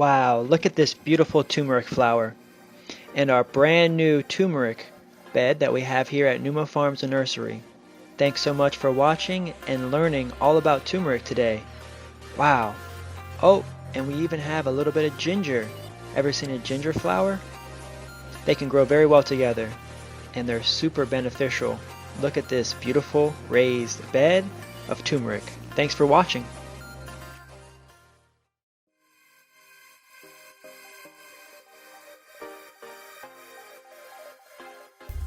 Wow, look at this beautiful turmeric flower and our brand new turmeric bed that we have here at Numa Farms and Nursery. Thanks so much for watching and learning all about turmeric today. Wow. Oh, and we even have a little bit of ginger. Ever seen a ginger flower? They can grow very well together, and they're super beneficial. Look at this beautiful raised bed of turmeric. Thanks for watching.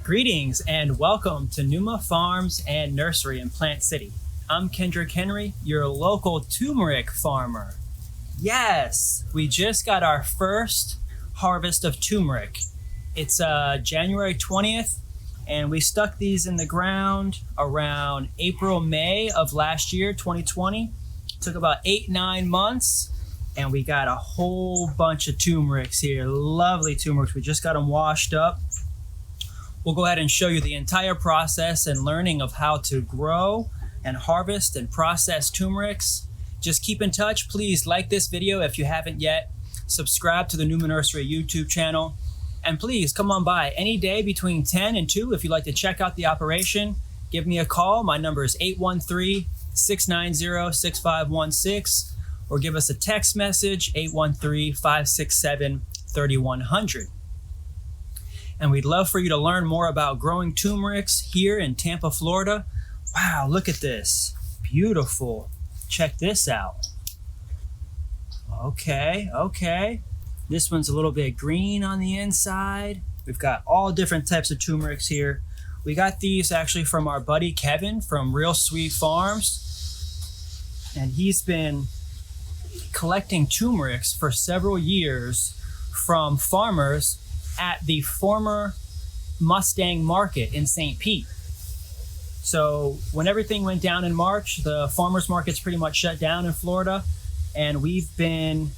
Greetings and welcome to Numa Farms and Nursery in Plant City. I'm Kendrick Henry, your local turmeric farmer. Yes, we just got our first harvest of turmeric. It's January 20th, and we stuck these in the ground around April, May of last year, 2020. Took about 8-9 months, and we got a whole bunch of turmerics here. Lovely turmerics. We just got them washed up. We'll go ahead and show you the entire process and learning of how to grow and harvest and process turmerics. Just keep in touch. Please like this video if you haven't yet. Subscribe to the Numa Nursery YouTube channel. And please come on by any day between 10 and 2 if you'd like to check out the operation. Give me a call. My number is 813-690-6516, or give us a text message, 813-567-3100. And we'd love for you to learn more about growing turmerics here in Tampa, Florida. Wow, look at this. Beautiful. Check this out. Okay. This one's a little bit green on the inside. We've got all different types of turmerics here. We got these actually from our buddy Kevin from Real Sweet Farms. And he's been collecting turmerics for several years from farmers at the former Mustang Market in St. Pete. So when everything went down in March, the farmers market's pretty much shut down in Florida, and we've been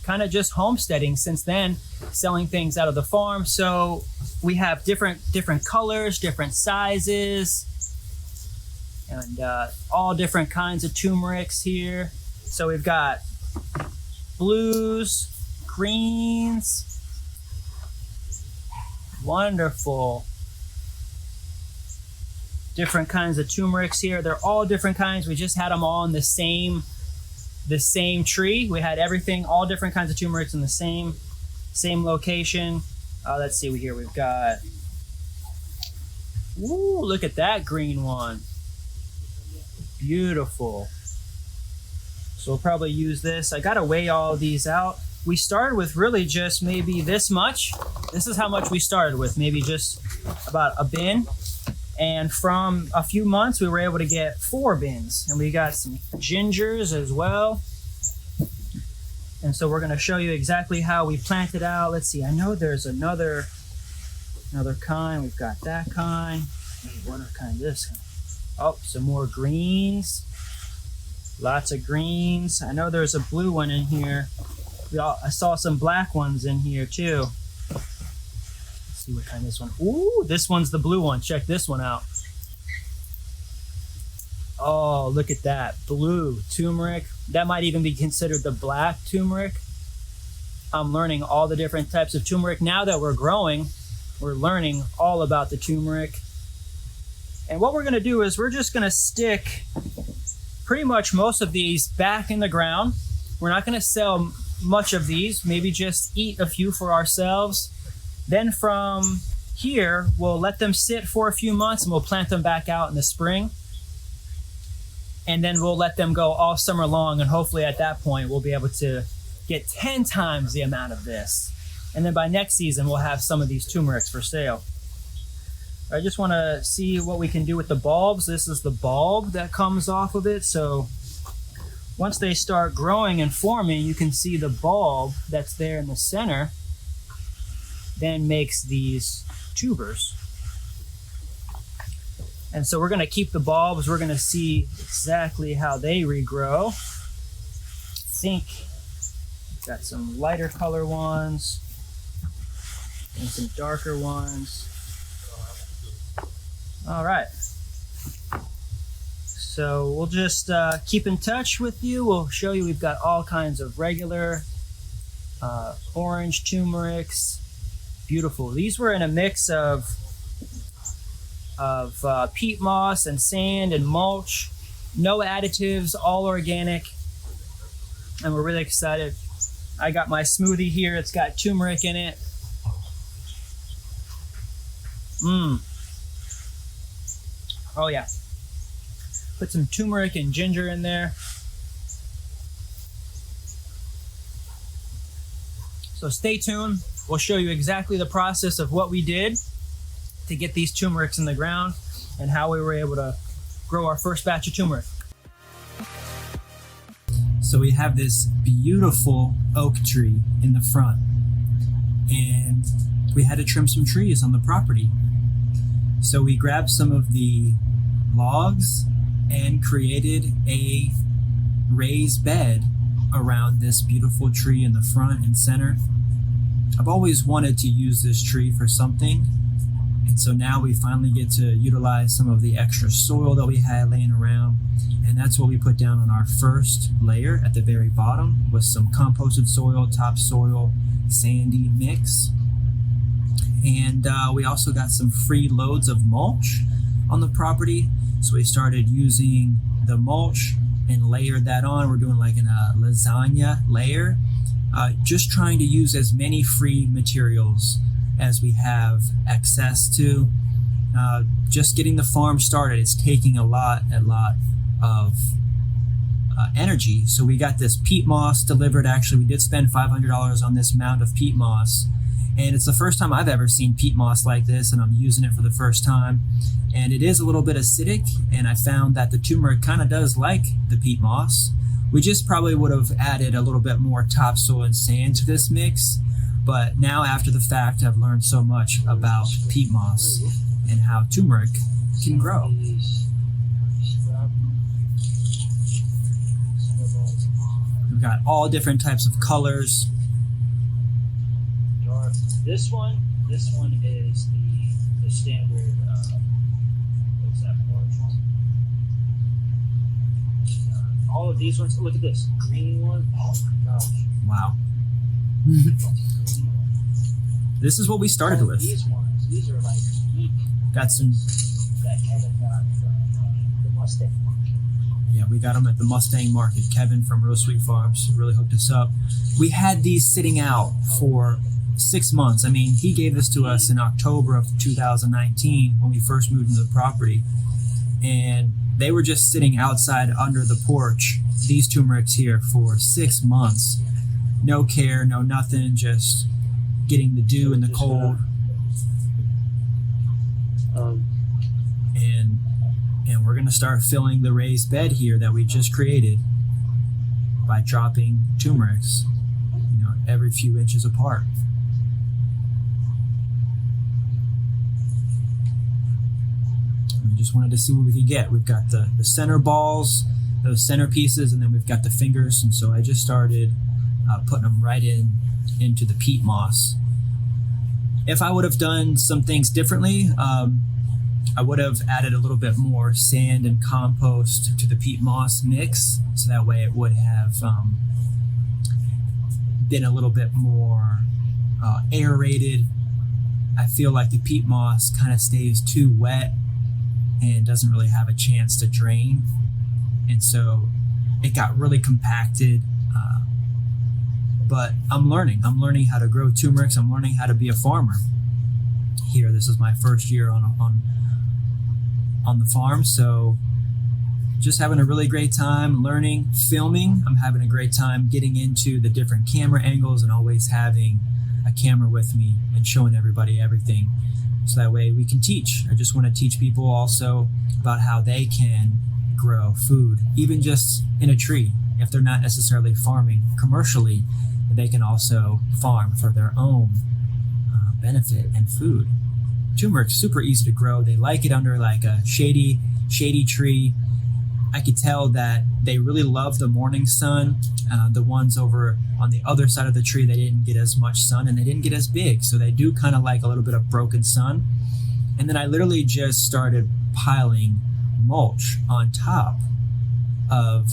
kind of just homesteading since then, selling things out of the farm. So we have different colors, different sizes, and all different kinds of turmerics here. So we've got blues, greens. Wonderful. Different kinds of turmerics here. They're all different kinds. We just had them all in the same tree. We had everything, all different kinds of turmerics in the same location. Let's see here. We've got, ooh, look at that green one. Beautiful. So we'll probably use this. I gotta weigh all of these out. We started with really just maybe this much. This is how much we started with, maybe just about a bin. And from a few months, we were able to get 4 bins. And we got some gingers as well. And so we're gonna show you exactly how we plant it out. Let's see, I know there's another kind. We've got that kind. What kind is this kind? Oh, some more greens. Lots of greens. I know there's a blue one in here. I saw some black ones in here too. Let's see what kind this one. Ooh, this one's the blue one. Check this one out. Oh, look at that. Blue turmeric. That might even be considered the black turmeric. I'm learning all the different types of turmeric. Now that we're growing, we're learning all about the turmeric. And what we're gonna do is we're just gonna stick pretty much most of these back in the ground. We're not gonna sell much of these, maybe just eat a few for ourselves. Then from here, we'll let them sit for a few months and we'll plant them back out in the spring. And then we'll let them go all summer long, and hopefully at that point we'll be able to get 10 times the amount of this. And then by next season we'll have some of these turmerics for sale. I just want to see what we can do with the bulbs. This is the bulb that comes off of it. So once they start growing and forming, you can see the bulb that's there in the center then makes these tubers. And so we're going to keep the bulbs. We're going to see exactly how they regrow. I think we've got some lighter color ones and some darker ones. All right. So we'll just keep in touch with you. We'll show you we've got all kinds of regular orange turmerics. Beautiful. These were in a mix of peat moss and sand and mulch. No additives, all organic. And we're really excited. I got my smoothie here. It's got turmeric in it. Oh yeah. Put some turmeric and ginger in there. So stay tuned. We'll show you exactly the process of what we did to get these turmerics in the ground and how we were able to grow our first batch of turmeric. So we have this beautiful oak tree in the front, and we had to trim some trees on the property. So we grabbed some of the logs and created a raised bed around this beautiful tree in the front and center. I've always wanted to use this tree for something, and so now we finally get to utilize some of the extra soil that we had laying around, and that's what we put down on our first layer at the very bottom with some composted soil, topsoil, sandy mix. And we also got some free loads of mulch on the property, so we started using the mulch and layered that on. We're doing like a lasagna layer, just trying to use as many free materials as we have access to. Just getting the farm started, it's taking a lot of energy. So we got this peat moss delivered. Actually, we did spend $500 on this mound of peat moss, and it's the first time I've ever seen peat moss like this, and I'm using it for the first time. And it is a little bit acidic, and I found that the turmeric kind of does like the peat moss. We just probably would have added a little bit more topsoil and sand to this mix, but now after the fact, I've learned so much about peat moss and how turmeric can grow. We've got all different types of colors. This one is the standard. What's that orange one? All of these ones. Look at this green one. Oh my gosh! Wow. This is what we started with. These ones. These are like unique. Got some. That Kevin got from the Mustang Market. Yeah, we got them at the Mustang Market. Kevin from Real Sweet Farms really hooked us up. We had these sitting out for 6 months. I mean, he gave this to us in October of 2019 when we first moved into the property, and they were just sitting outside under the porch, these turmerics here, for 6 months. No care, no nothing, just getting the dew and the cold. And we're gonna start filling the raised bed here that we just created by dropping turmerics, every few inches apart. We just wanted to see what we could get. We've got the center balls, those center pieces, and then we've got the fingers. And so I just started putting them right into the peat moss. If I would have done some things differently, I would have added a little bit more sand and compost to the peat moss mix, so that way it would have been a little bit more aerated. I feel like the peat moss kind of stays too wet and doesn't really have a chance to drain, and so it got really compacted. But I'm learning how to grow turmerics. I'm learning how to be a farmer here. This is my first year on the farm, so just having a really great time learning, filming. I'm having a great time getting into the different camera angles and always having a camera with me and showing everybody everything, so that way we can teach. I just want to teach people also about how they can grow food, even just in a tree. If they're not necessarily farming commercially, they can also farm for their own benefit and food. Turmeric's super easy to grow. They like it under like a shady tree. I could tell that they really love the morning sun. The ones over on the other side of the tree, they didn't get as much sun and they didn't get as big. So they do kind of like a little bit of broken sun. And then I literally just started piling mulch on top of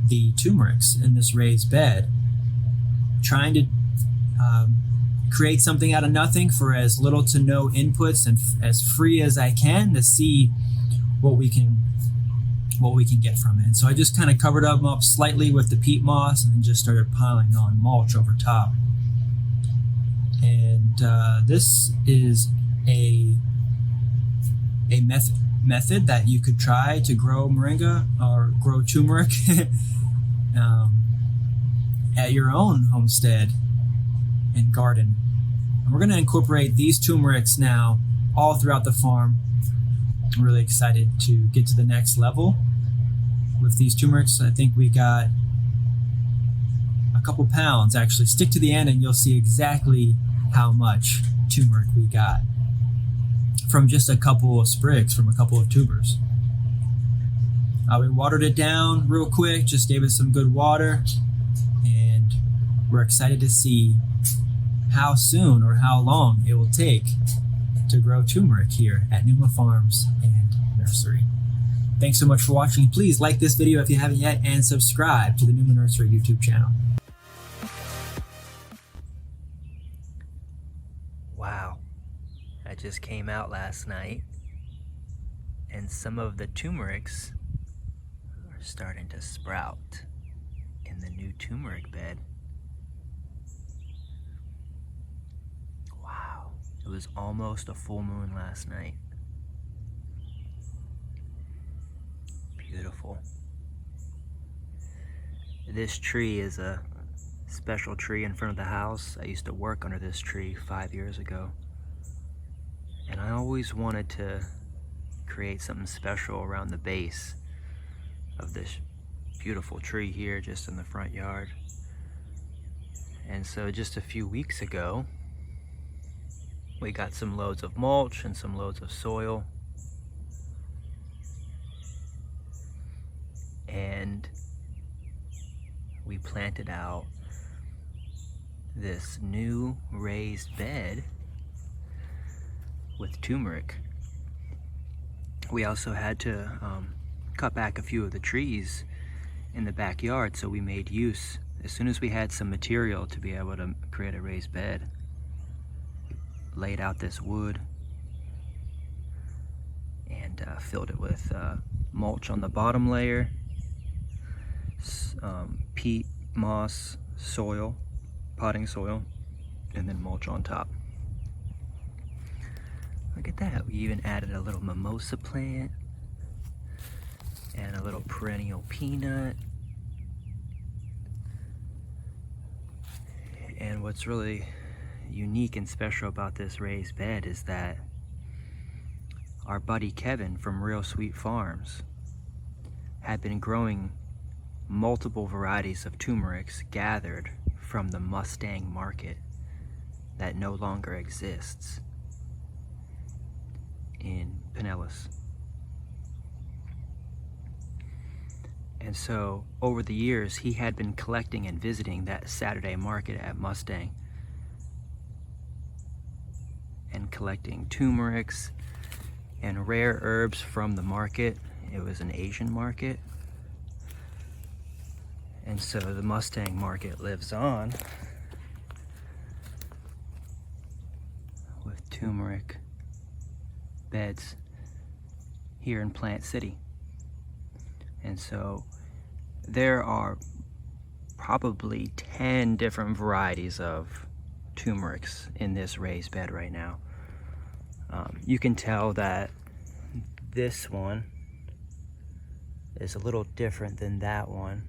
the turmerics in this raised bed, trying to create something out of nothing for as little to no inputs and as free as I can to see what we can get from it. And so I just kind of covered them up slightly with the peat moss and then just started piling on mulch over top. And this is a method that you could try to grow moringa or grow turmeric at your own homestead and garden. And we're going to incorporate these turmerics now all throughout the farm. I'm really excited to get to the next level with these turmerics. I think we got a couple pounds. Actually, stick to the end and you'll see exactly how much turmeric we got from just a couple of sprigs from a couple of tubers. We watered it down real quick, just gave it some good water, and we're excited to see how soon or how long it will take to grow turmeric here at Numa Farms and Nursery. Thanks so much for watching. Please like this video if you haven't yet and subscribe to the Numa Nursery YouTube channel. Wow, that just came out last night, and some of the turmerics are starting to sprout in the new turmeric bed. Wow, it was almost a full moon last night. Beautiful. This tree is a special tree in front of the house. I used to work under this tree 5 years ago, and I always wanted to create something special around the base of this beautiful tree here just in the front yard. And so just a few weeks ago, we got some loads of mulch and some loads of soil, and we planted out this new raised bed with turmeric. We also had to cut back a few of the trees in the backyard, so we made use, as soon as we had some material to be able to create a raised bed, laid out this wood and filled it with mulch on the bottom layer, peat, moss, soil, potting soil, and then mulch on top. Look at that, we even added a little mimosa plant and a little perennial peanut. And what's really unique and special about this raised bed is that our buddy Kevin from Real Sweet Farms had been growing multiple varieties of turmerics gathered from the Mustang market that no longer exists in Pinellas. And so over the years, he had been collecting and visiting that Saturday market at Mustang and collecting turmerics and rare herbs from the market. It was an Asian market. And so the Mustang market lives on with turmeric beds here in Plant City. And so there are probably 10 different varieties of turmerics in this raised bed right now. You can tell that this one is a little different than that one,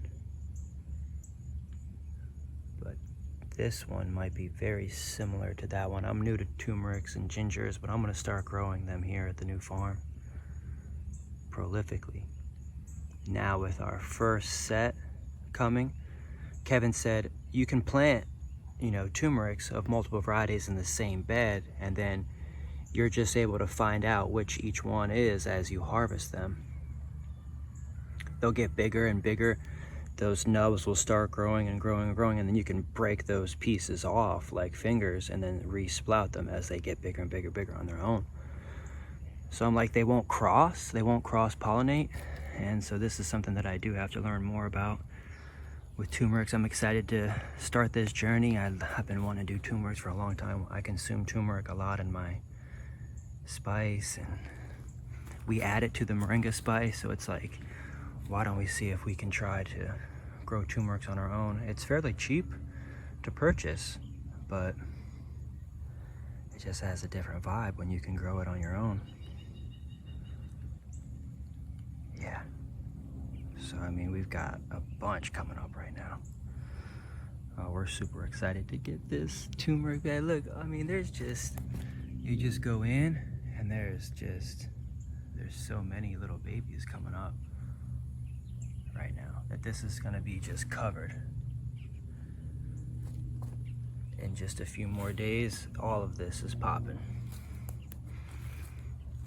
but this one might be very similar to that one. I'm new to turmerics and gingers, but I'm going to start growing them here at the new farm prolifically. Now with our first set coming, Kevin said you can plant, turmerics of multiple varieties in the same bed, and then you're just able to find out which each one is as you harvest them. They'll get bigger and bigger. Those nubs will start growing and growing and growing, and then you can break those pieces off like fingers and then re-sprout them as they get bigger and bigger and bigger on their own. So I'm like, they won't cross-pollinate, and so this is something that I do have to learn more about with turmerics. I'm excited to start this journey. I've been wanting to do turmerics for a long time. I consume turmeric a lot in my spice, and we add it to the moringa spice, so it's like, why don't we see if we can try to grow turmerics on our own? It's fairly cheap to purchase, but it just has a different vibe when you can grow it on your own. Yeah. So, I mean, we've got a bunch coming up right now. We're super excited to get this turmeric bed. Look, I mean, there's just, you just go in and there's so many little babies coming up right now that this is gonna be just covered. In just a few more days, all of this is popping.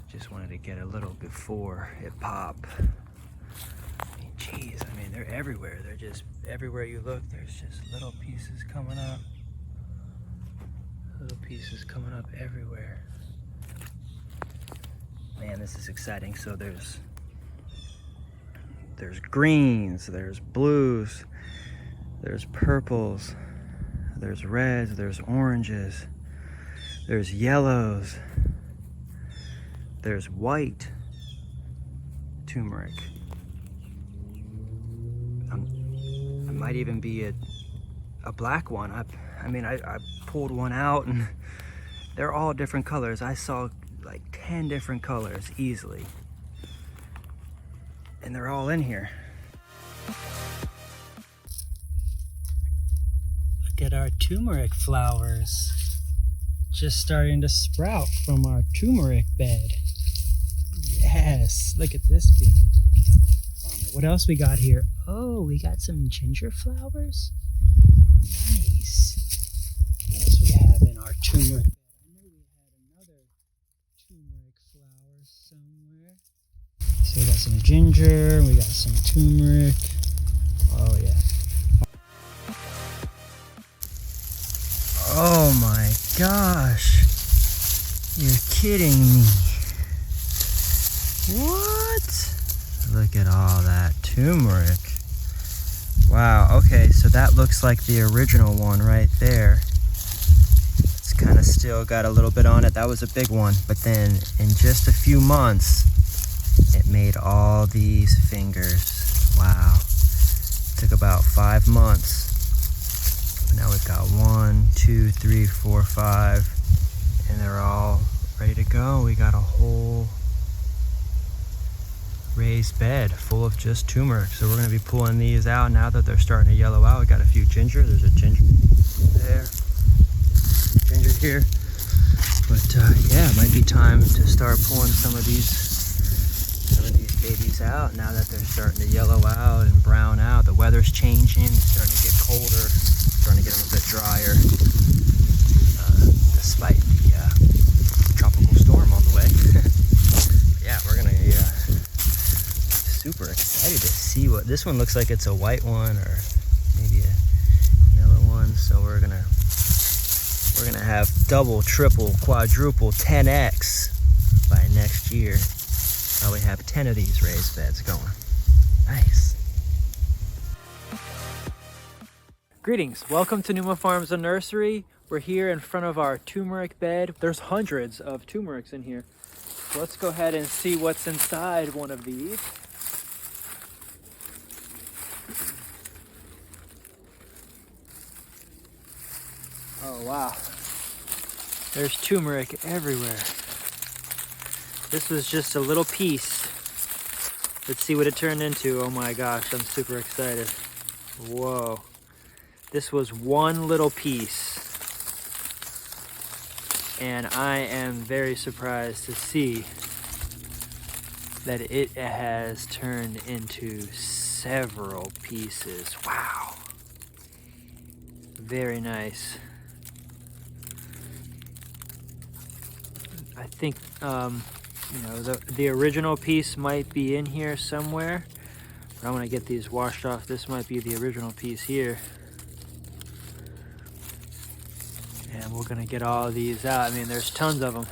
Just wanted to get a little before it pop. I mean, geez, I mean, they're everywhere. They're just, everywhere you look, there's just little pieces coming up. Little pieces coming up everywhere. Man, this is exciting. So there's greens, there's blues, there's purples, there's reds, there's oranges, there's yellows, there's white turmeric. I might even be a black one. I mean, I pulled one out and they're all different colors. I saw like 10 different colors easily. And they're all in here. Look at our turmeric flowers. Just starting to sprout from our turmeric bed. Yes, look at this big. What else we got here? Oh, we got some ginger flowers. Nice. What else we have in our turmeric bed? I know we had another turmeric flower somewhere. So we got some ginger, we got some turmeric. Oh yeah. Oh my gosh. You're kidding me. What? Look at all that turmeric. Wow, okay, so that looks like the original one right there. It's kind of still got a little bit on it. That was a big one, but then in just a few months, it made all these fingers. Wow. Took about 5 months. Now we've got 1, 2, 3, 4, 5, and they're all ready to go. We got a whole raised bed full of just turmeric. So we're going to be pulling these out now that they're starting to yellow out. We got a few ginger. There's a ginger there, ginger here. But yeah, it might be time to start pulling some of these babies out now that they're starting to yellow out and brown out. The weather's changing. It's starting to get colder. It's starting to get a little bit drier, despite the tropical storm on the way. Yeah, we're gonna super excited to see what this one looks like. It's a white one or maybe a yellow one. So we're gonna have double, triple, quadruple, 10x by next year. Probably have 10 of these raised beds going. Nice. Greetings, welcome to Numa Farms and Nursery. We're here in front of our turmeric bed. There's hundreds of turmerics in here. So let's go ahead and see what's inside one of these. Oh wow, there's turmeric everywhere. This was just a little piece. Let's see what it turned into. Oh my gosh, I'm super excited. Whoa. This was one little piece. And I am very surprised to see that it has turned into several pieces. Wow. Very nice. I think, you know, the original piece might be in here somewhere. But I'm gonna get these washed off. This might be the original piece here. And we're gonna get all of these out. I mean, there's tons of them.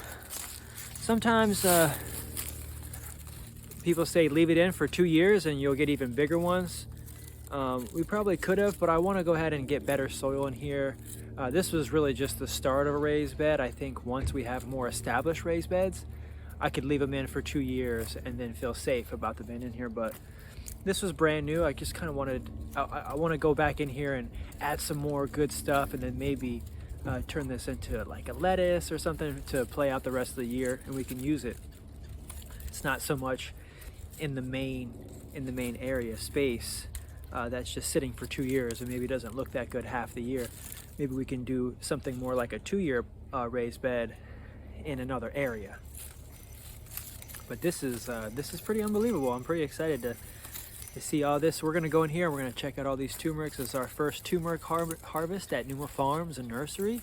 Sometimes people say leave it in for 2 years and you'll get even bigger ones. We probably could have, but I want to go ahead and get better soil in here. This was really just the start of a raised bed. I think once we have more established raised beds, I could leave them in for 2 years and then feel safe about the bin in here. But this was brand new. I just kind of wanted, I want to go back in here and add some more good stuff, and then maybe turn this into like a lettuce or something to play out the rest of the year, and we can use it. It's not so much in the main area space that's just sitting for 2 years and maybe doesn't look that good half the year. Maybe we can do something more like a 2-year raised bed in another area. But this is pretty unbelievable. I'm pretty excited to see all this. We're gonna go in here and we're gonna check out all these turmerics. This is our first turmeric harvest at Numa Farms and Nursery.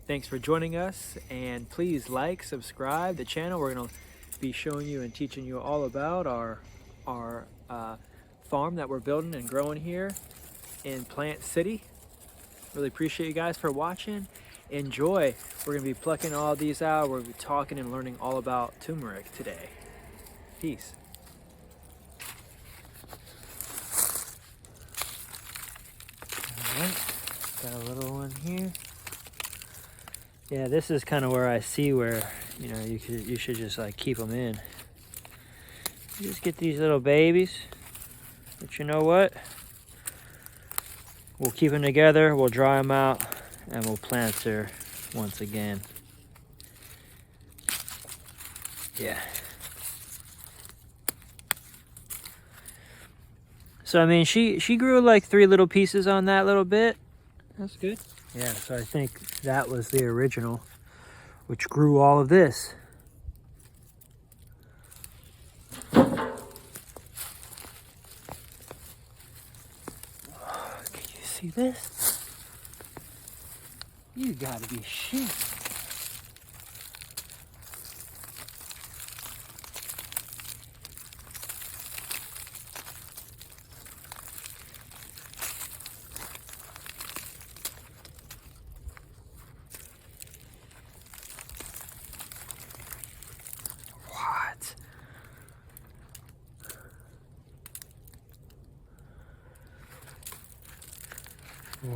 Thanks for joining us, and please like, subscribe the channel. We're gonna be showing you and teaching you all about our farm that we're building and growing here in Plant City. Really appreciate you guys for watching. Enjoy. We're gonna be plucking all these out. We're gonna be talking and learning all about turmeric today. Peace. Alright, got a little one here. Yeah, this is kind of where I see where, you know, you should just like keep them in. You just get these little babies, but you know what? We'll keep them together, we'll dry them out, and we'll plant her once again. Yeah. So I mean, she grew like 3 little pieces on that little bit. That's good. Yeah, so I think that was the original, which grew all of this. Can you see this? You gotta be shit.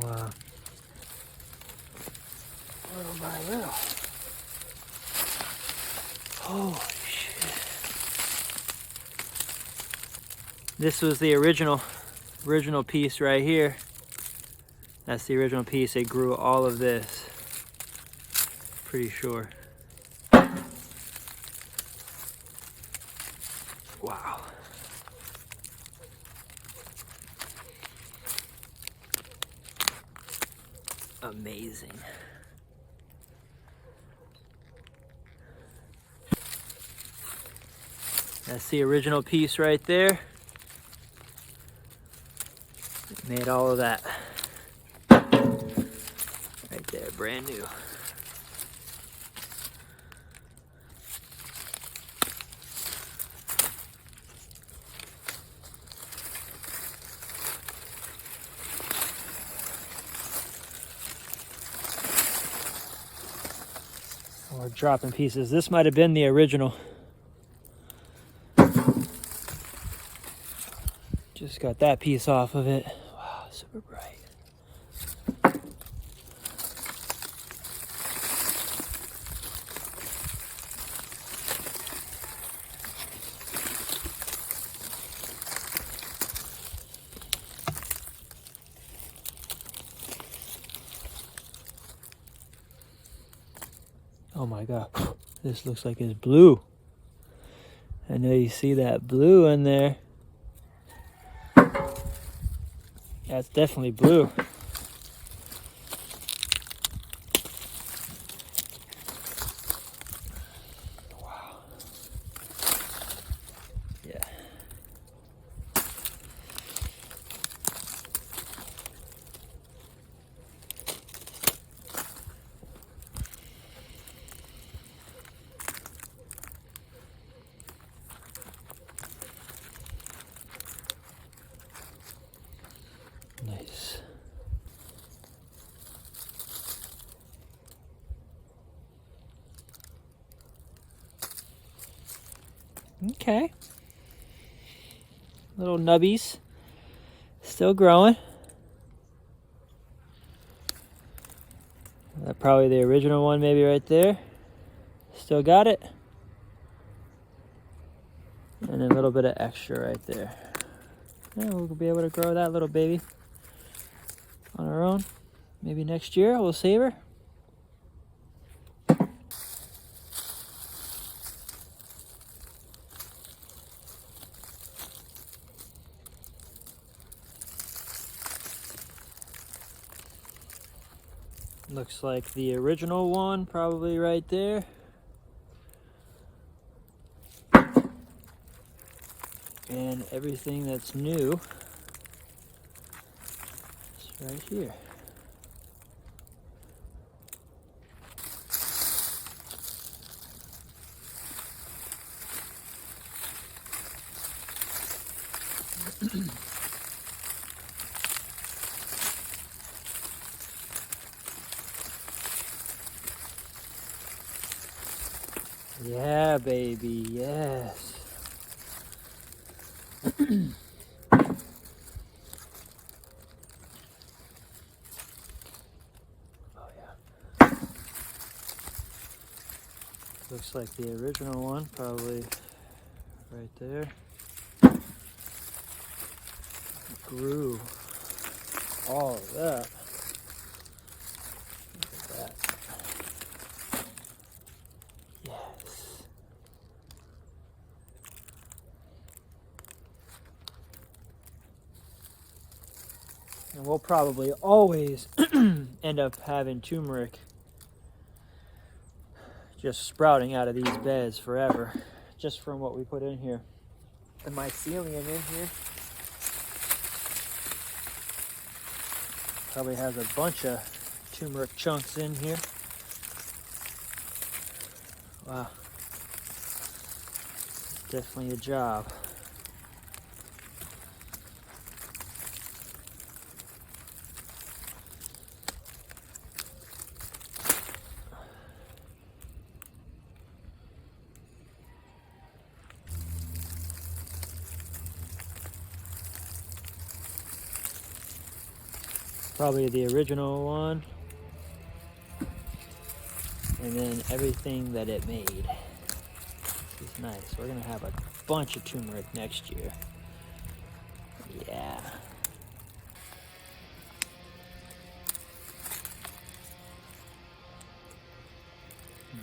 Wow. Little by little. Holy shit. This was the original piece right here. That's the original piece. It grew all of this. Pretty sure. Wow. Amazing. That's the original piece right there. It made all of that. Right there, brand new. We're dropping pieces. This might have been the original. Just got that piece off of it. Wow, super bright. Oh my God, this looks like it's blue. I know you see that blue in there. That's definitely blue. Wow. Yeah. Nice. Okay. Little nubbies. Still growing. Probably the original one maybe right there. Still got it. And a little bit of extra right there. And we'll be able to grow that little baby on our own. Maybe next year we'll save her. Looks like the original one probably right there. And everything that's new is right here. Yeah, baby, yes. Oh yeah. Looks like the original one, probably right there. Grew all of that. Look at that. Yes. And we'll probably always end up having turmeric just sprouting out of these beds forever, just from what we put in here. The mycelium in here probably has a bunch of turmeric chunks in here. Wow, definitely a job. Probably the original one, and then everything that it made. This is nice. We're gonna have a bunch of turmeric next year. Yeah.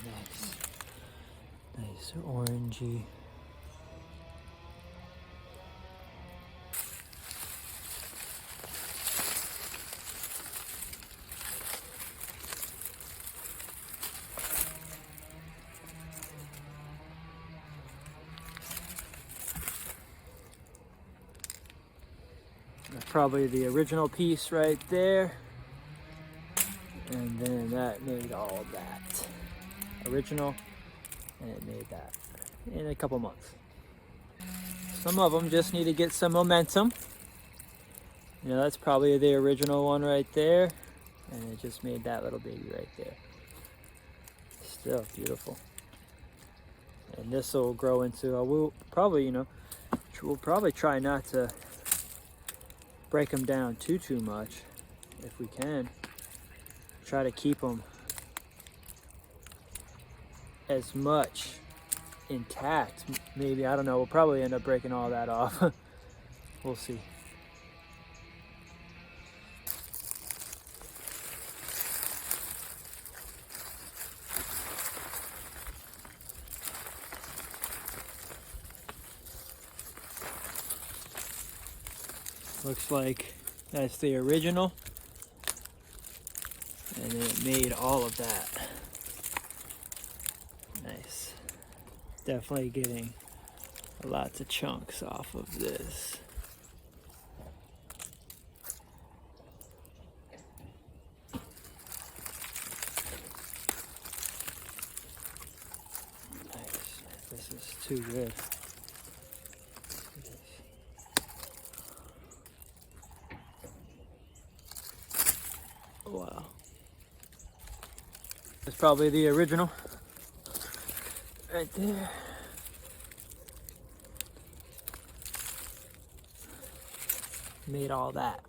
Nice. Nice orangey. That's probably the original piece right there. And then that made all of that. Original, and it made that in a couple months. Some of them just need to get some momentum. You know, that's probably the original one right there. And it just made that little baby right there. Still beautiful. And this will grow into, we'll probably, we'll probably try not to break them down too much if we can. Try to keep them as much intact. Maybe, I don't know, we'll probably end up breaking all that off. We'll see. Looks like that's the original, and then it made all of that. Nice. Definitely getting lots of chunks off of this. Nice. This is too good. Wow. That's probably the original. Right there. made all that.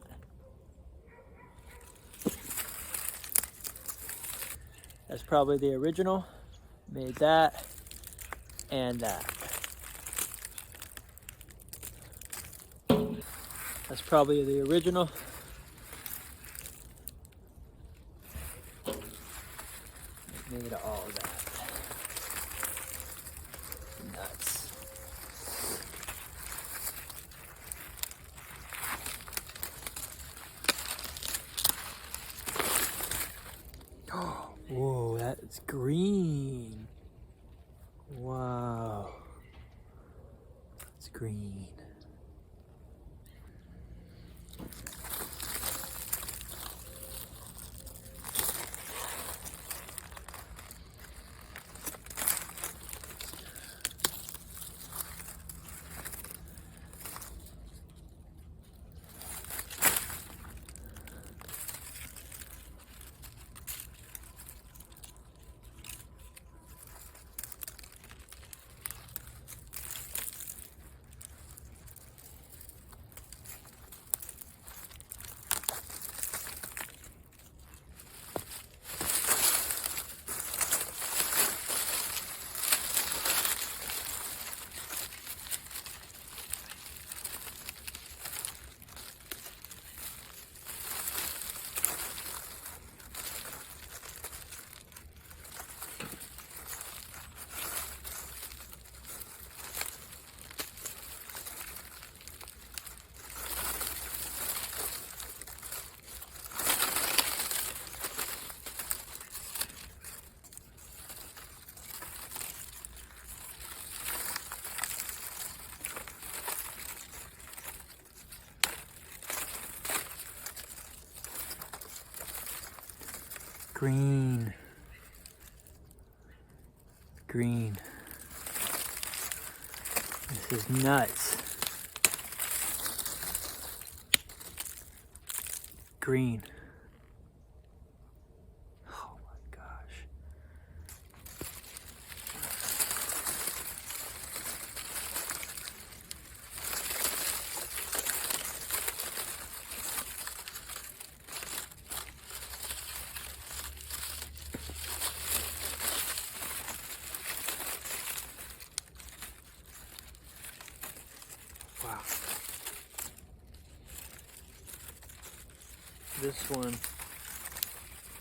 That's probably the original. Made that and that. That's probably the original. Made all that. Nuts. Whoa, that's green. Wow. It's green. Green. Green. This is nuts. Green. Oh my gosh. Wow. This one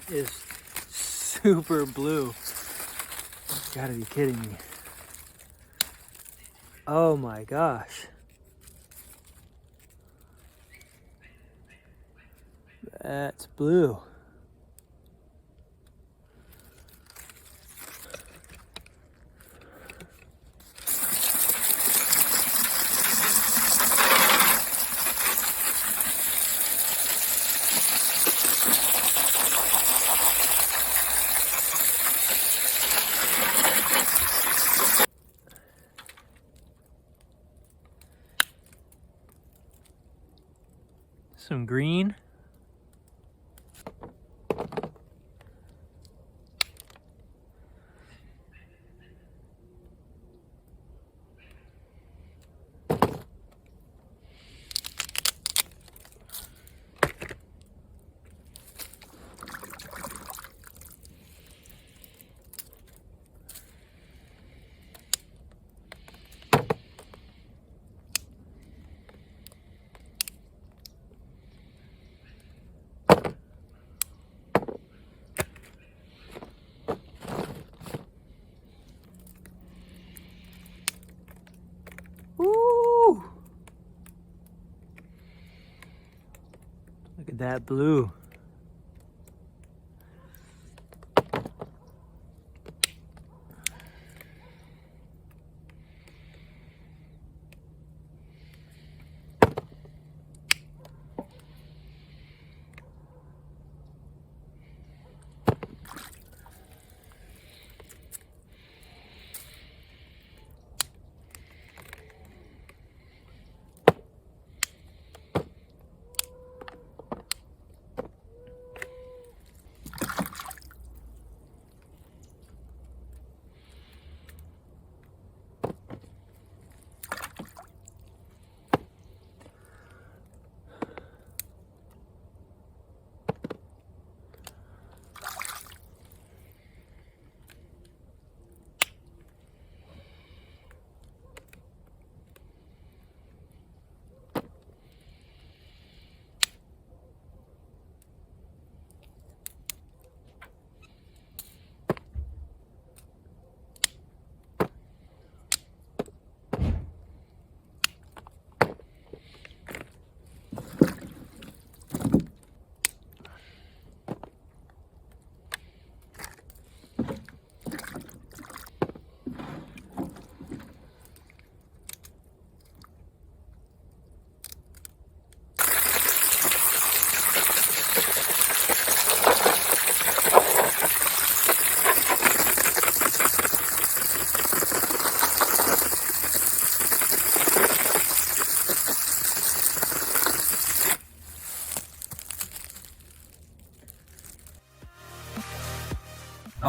is super blue. You gotta be kidding me. Oh my gosh. That's blue. Some green. Woo! Look at that blue.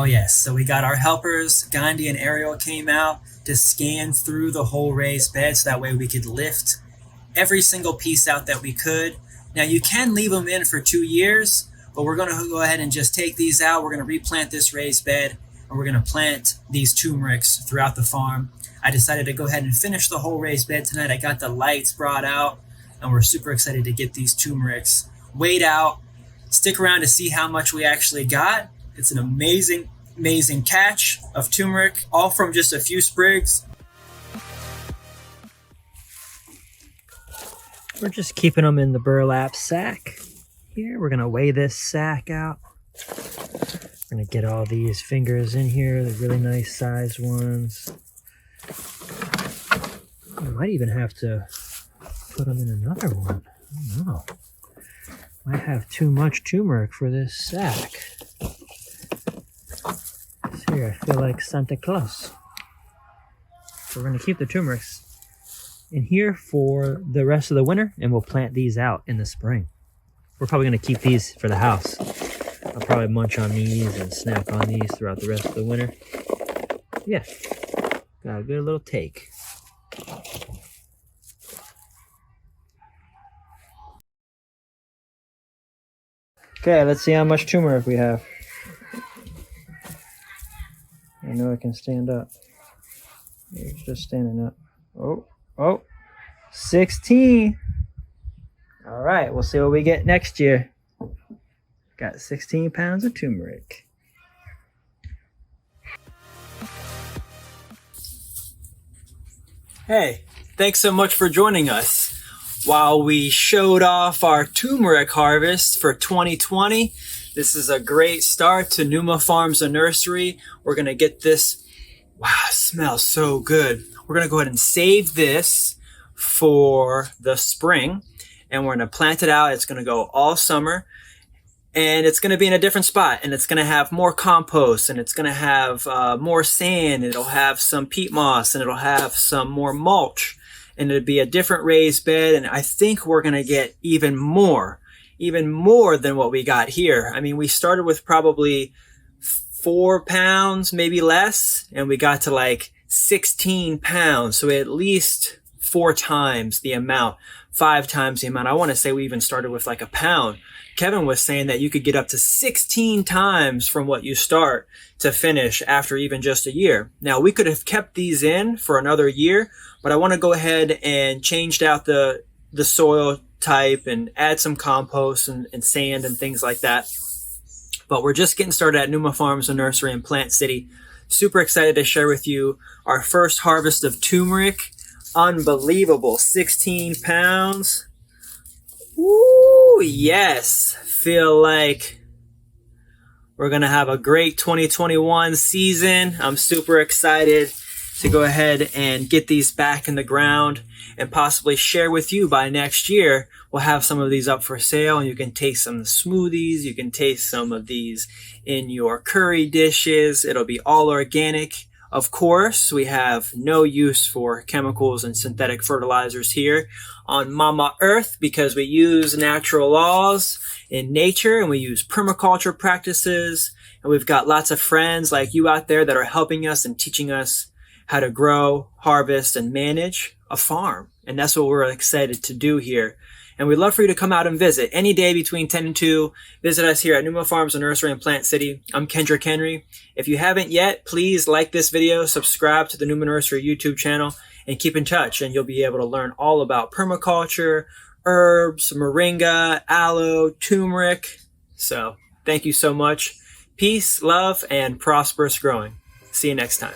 Oh yes, so we got our helpers, Gandhi and Ariel came out to scan through the whole raised bed so that way we could lift every single piece out that we could. Now you can leave them in for 2 years, but we're going to go ahead and just take these out. We're going to replant this raised bed, and we're going to plant these turmerics throughout the farm. I decided to go ahead and finish the whole raised bed tonight. I got the lights brought out, and we're super excited to get these turmerics weighed out. Stick around to see how much we actually got. It's an amazing catch of turmeric, all from just a few sprigs. We're just keeping them in the burlap sack. Here, we're gonna weigh this sack out. We're gonna get all these fingers in here, the really nice sized ones. I might even have to put them in another one. I don't know. Might have too much turmeric for this sack. See, I feel like Santa Claus. So we're gonna keep the turmerics in here for the rest of the winter, and we'll plant these out in the spring. We're probably gonna keep these for the house. I'll probably munch on these and snack on these throughout the rest of the winter. Yeah, got a good little take. Okay, let's see how much turmeric we have. I know I can stand up. It's just standing up. Oh, 16. All right, we'll see what we get next year. Got 16 pounds of turmeric. Hey, thanks so much for joining us. While we showed off our turmeric harvest for 2020, this is a great start to Numa Farms and Nursery. We're gonna get this, wow, it smells so good. We're gonna go ahead and save this for the spring, and we're gonna plant it out. It's gonna go all summer, and it's gonna be in a different spot, and it's gonna have more compost, and it's gonna have more sand. It'll have some peat moss, and it'll have some more mulch, and it'll be a different raised bed. And I think we're gonna get even more than what we got here. I mean, we started with probably 4 pounds, maybe less, and we got to like 16 pounds. So at least 4 times the amount, 5 times the amount. I want to say we even started with like a pound. Kevin was saying that you could get up to 16 times from what you start to finish after even just a year. Now, we could have kept these in for another year, but I want to go ahead and changed out the soil type and add some compost and sand and things like that. But we're just getting started at Numa Farms and Nursery in Plant City. Super excited to share with you our first harvest of turmeric. Unbelievable, 16 pounds. Ooh, yes. Feel like we're going to have a great 2021 season. I'm super excited to go ahead and get these back in the ground and possibly share with you by next year. We'll have some of these up for sale, and you can taste some smoothies. You can taste some of these in your curry dishes. It'll be all organic. Of course, we have no use for chemicals and synthetic fertilizers here on Mama Earth because we use natural laws in nature, and we use permaculture practices. And we've got lots of friends like you out there that are helping us and teaching us how to grow, harvest, and manage a farm. And that's what we're excited to do here. And we'd love for you to come out and visit any day between 10 and 2. Visit us here at Numa Farms and Nursery in Plant City. I'm Kendrick Henry. If you haven't yet, please like this video, subscribe to the Numa Nursery YouTube channel, and keep in touch. And you'll be able to learn all about permaculture, herbs, moringa, aloe, turmeric. So thank you so much. Peace, love, and prosperous growing. See you next time.